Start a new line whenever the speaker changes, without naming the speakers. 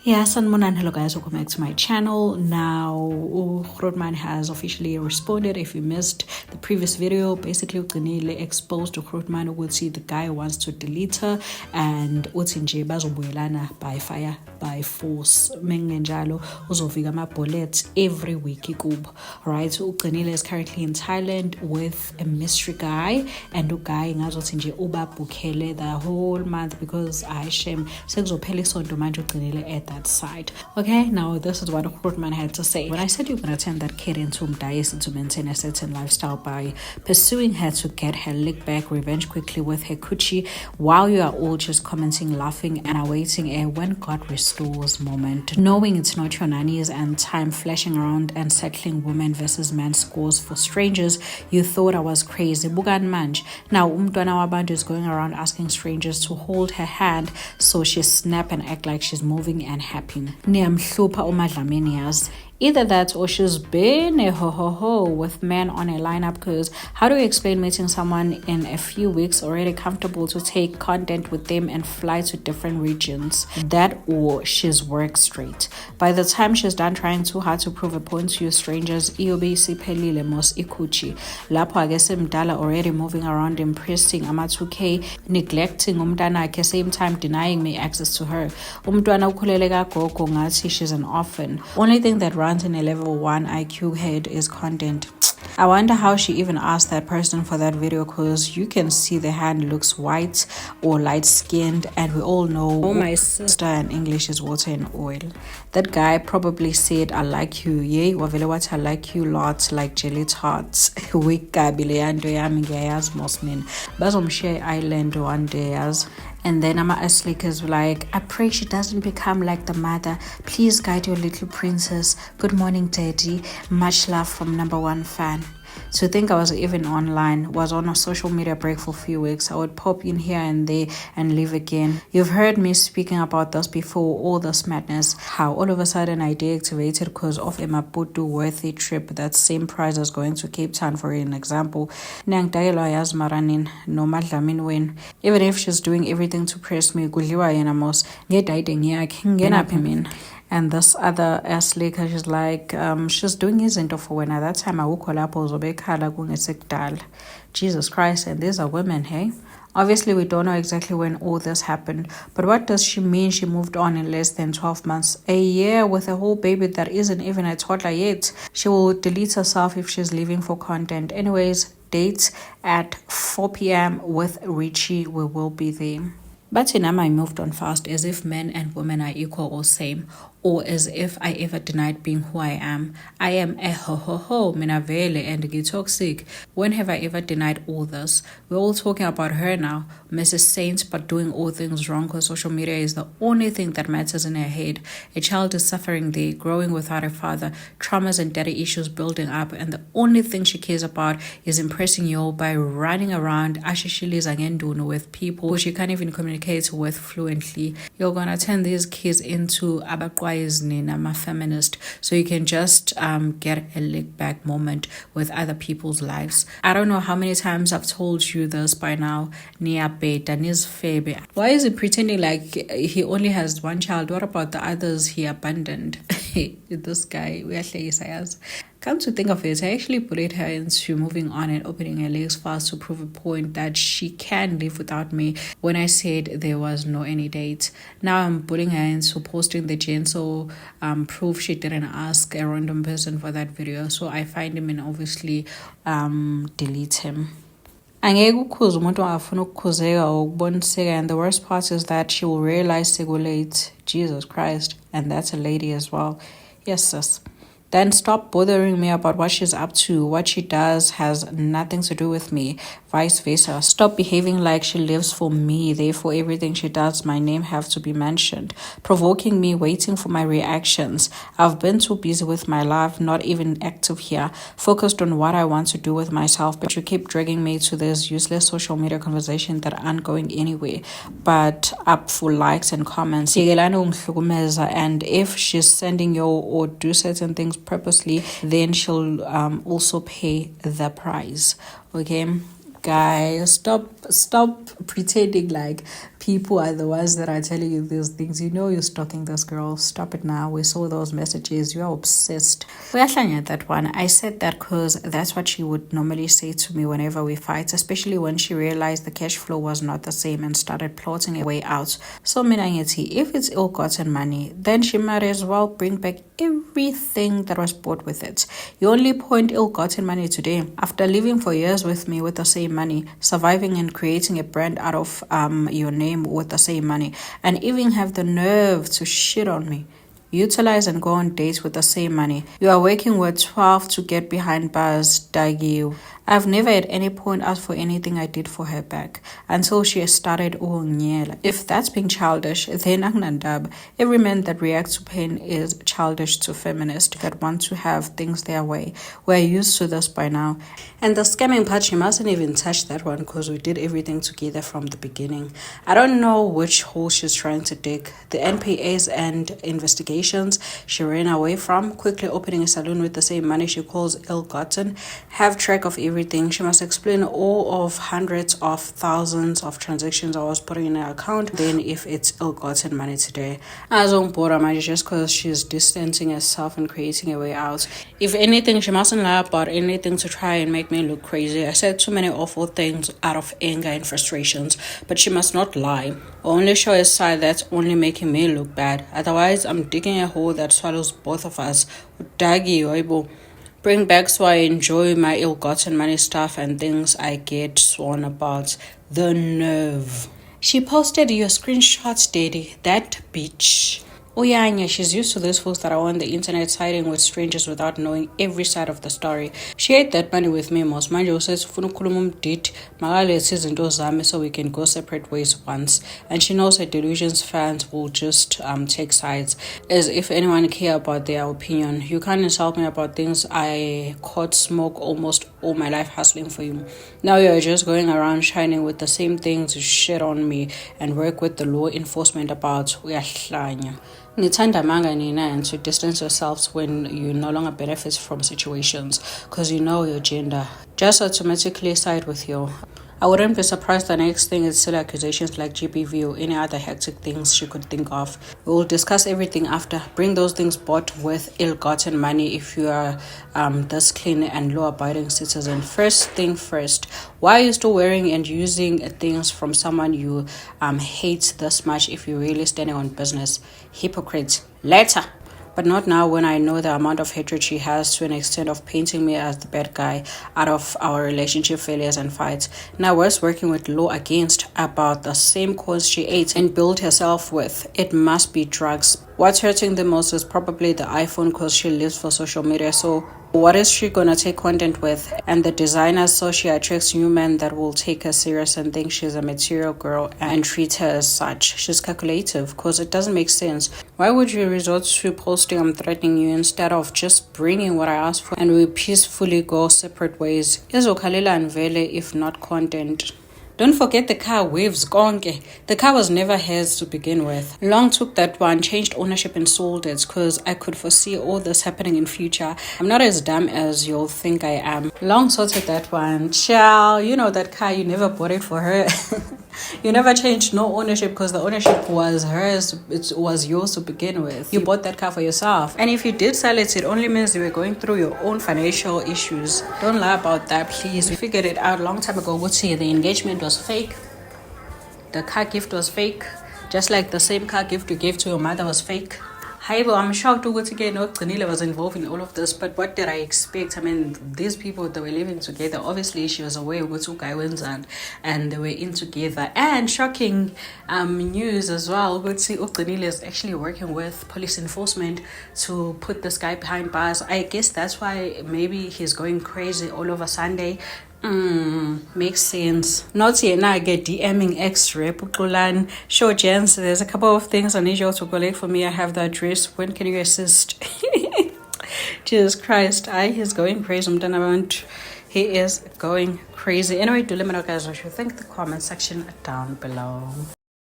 Yes, and Monan, hello guys, welcome back to my channel. Now, Grootman has officially responded. If you missed the previous video, basically Gcinile exposed to Grootman ukuthi the guy wants to delete her and uthi nje bazobuyelana by fire by force. Mengenjalo uzofika ama-bullets every week kubo. Right, so Gcinile is currently in Thailand with a mystery guy, and uguy ngazothi nje ubabhukhele the whole month because I shame sekuzophela isonto manje Gcinile at that side. Okay, now this is what Grootman had to say. When I said you're gonna turn that kid into Mdayisi to maintain a certain lifestyle by pursuing her to get her lick back, revenge quickly with her coochie, while you are all just commenting, laughing, and awaiting a when God restores moment, knowing it's not your nannies and time flashing around and settling women versus men scores for strangers, you thought I was crazy. Bukan manj. Now umntwana wabantu is going around asking strangers to hold her hand, so she snap and act like she's moving and happy. Niyamhlupha umadlamini yazi. Either that or she's been a ho with men on a lineup, because how do you explain meeting someone in a few weeks already comfortable to take content with them and fly to different regions? That or she's work straight. By the time she's done trying too hard to prove a point to you strangers, iyobe isiphelile mos ikuchi. Lapho agese mdala already moving around impressing ama 2K, neglecting umntwana akhe, same time denying me access to her. Umntwana ukhulele kagogo ngathi she's an orphan. Only thing that runs in a level 1 IQ head is content. I wonder how she even asked that person for that video, because you can see the hand looks white or light-skinned, and we all know my sister in English is water and oil. That guy probably said, I like you, yay, wavele what I like you lots, like jelly tarts. Wikabile yando yami ngiyaz most men. Bazomshare island one day as. And then Ama Aslik is like, I pray she doesn't become like the mother. Please guide your little princess. Good morning, daddy. Much love from #1 fan. To think I was even online, was on a social media break for a few weeks. I would pop in here and there and leave again. You've heard me speaking about this before, all this madness. How all of a sudden I deactivated because of a Maputo worthy trip. That same price as going to Cape Town, for an example. Maranin, no madlamin win. Even if she's doing everything to press me, guliwa yenamos, get dating yak, and this other ass laker, she's like, she's doing his into for when at that time I woke up Jesus Christ, and these are women, hey? Obviously, we don't know exactly when all this happened, but what does she mean she moved on in less than 12 months? A year with a whole baby that isn't even a toddler yet. She will delete herself if she's leaving for content. Anyways, dates at 4 p.m. with Richie. We will be there. But in I moved on fast, as if men and women are equal or same, or as if I ever denied being who I am. I am a minavele and toxic. When have I ever denied all this? We're all talking about her now, Mrs. Saint, but doing all things wrong because social media is the only thing that matters in her head. A child is suffering there, growing without a father, traumas and daddy issues building up, and the only thing she cares about is impressing you all by running around ashishilis again with people who she can't even communicate with fluently. You're gonna turn these kids into abaqwa I'm a feminist, so you can just get a lick back moment with other people's lives. I don't know how many times I've told you this by now. Why is he pretending like he only has one child? What about the others he abandoned? This guy, we actually say. Come to think of it, I actually bullied her into moving on and opening her legs fast to prove a point that she can live without me when I said there was no any date. Now I'm bullying her into posting the gentle proof she didn't ask a random person for that video. So I find him and obviously delete him. And the worst part is that she will realize late. Jesus Christ. And that's a lady as well. Yes, sis. Then stop bothering me about what she's up to. What she does has nothing to do with me. Vice versa. Stop behaving like she lives for me. Therefore, everything she does, my name have to be mentioned. Provoking me, waiting for my reactions. I've been too busy with my life, not even active here. Focused on what I want to do with myself. But you keep dragging me to this useless social media conversation that aren't going anywhere. But up for likes and comments. And if she's sending you or do certain things purposely, then she'll also pay the price. Okay, guy. Stop pretending like people are the ones that are telling you these things. You know you're stalking this girl. Stop it now. We saw those messages. You're obsessed. We are at that one. I said that because that's what she would normally say to me whenever we fight, especially when she realized the cash flow was not the same and started plotting a way out. So Minangeti, if it's ill-gotten money, then she might as well bring back everything that was bought with it. You only point ill-gotten money today after living for years with me with the same money, surviving and creating a brand out of your name with the same money, and even have the nerve to shit on me. Utilize and go on dates with the same money. You are working with 12 to get behind bars, Dagi. I've never at any point asked for anything I did for her back until she started Nyela. If that's being childish, then Agnandab. Every man that reacts to pain is childish to feminists that want to have things their way. We're used to this by now. And the scamming part, she mustn't even touch that one because we did everything together from the beginning. I don't know which hole she's trying to dig. The NPAs and investigations she ran away from, quickly opening a saloon with the same money she calls ill-gotten, have track of everything. She must explain all of hundreds of thousands of transactions I was putting in her account. Then if it's ill-gotten money today, I don't bother much just because she's distancing herself and creating a way out. If anything, she mustn't lie about anything to try and make me look crazy. I said too many awful things out of anger and frustrations, but she must not lie or only show a side that's only making me look bad. Otherwise, I'm digging a hole that swallows both of us. Dagi, oibo. Bring back so I enjoy my ill-gotten money stuff and things I get sworn about. The nerve. She posted your screenshots, daddy. That bitch. Oh yeah, she's used to those fools that are on the internet siding with strangers without knowing every side of the story. She ate that money with me most. Manje says date so we can go separate ways once. And she knows her delusions fans will just take sides. As if anyone care about their opinion. You can't insult me about things I caught smoke almost all my life hustling for you. Now you're just going around shining with the same things to shit on me and work with the law enforcement about uyahlanya. Nithanda manga nina, and to distance yourselves when you no longer benefit from situations because you know your gender. Just automatically side with you. I wouldn't be surprised the next thing is still accusations like GBV or any other hectic things she could think of. We will discuss everything after. Bring those things bought with ill-gotten money if you are this clean and law-abiding citizen. First thing first, why are you still wearing and using things from someone you hate this much if you're really standing on business? Hypocrite. Later. But not now when I know the amount of hatred she has to an extent of painting me as the bad guy out of our relationship failures and fights. Now worse working with law against about the same cause she ate and built herself with. It must be drugs. What's hurting the most is probably the iPhone because she lives for social media. So what is she gonna take content with? And the designers, so she attracts new men that will take her serious and think she's a material girl and treat her as such. She's calculative because it doesn't make sense. Why would you resort to posting I'm threatening you instead of just bringing what I asked for and we peacefully go separate ways? Izokhalela and vele if not content. Don't forget the car waves konke. The car was never hers to begin with. Long took that one, changed ownership and sold it because I could foresee all this happening in future. I'm not as dumb as you'll think I am. Long sorted that one. Ciao, you know that car, you never bought it for her. You never changed no ownership because the ownership was hers. It was yours to begin with. You bought that car for yourself. And if you did sell it, it only means you were going through your own financial issues. Don't lie about that, please. We figured it out a long time ago. What's here? The engagement was fake. The car gift was fake. Just like the same car gift you gave to your mother was fake. However, I'm shocked Gcinile was involved in all of this, but what did I expect? I mean, these people, they were living together. Obviously, she was aware of two guys and they were in together. And shocking news as well, Gcinile is actually working with police enforcement to put this guy behind bars. I guess that's why maybe he's going crazy all over Sunday. Makes sense. Not yet now I get DMing ex-rep Pukulan. Sure, gents, there's a couple of things I need you all to collect for me. I have the address. When can you assist? Jesus Christ. He's going crazy. He is going crazy. Anyway, do let me know guys what you think in the comment section down below.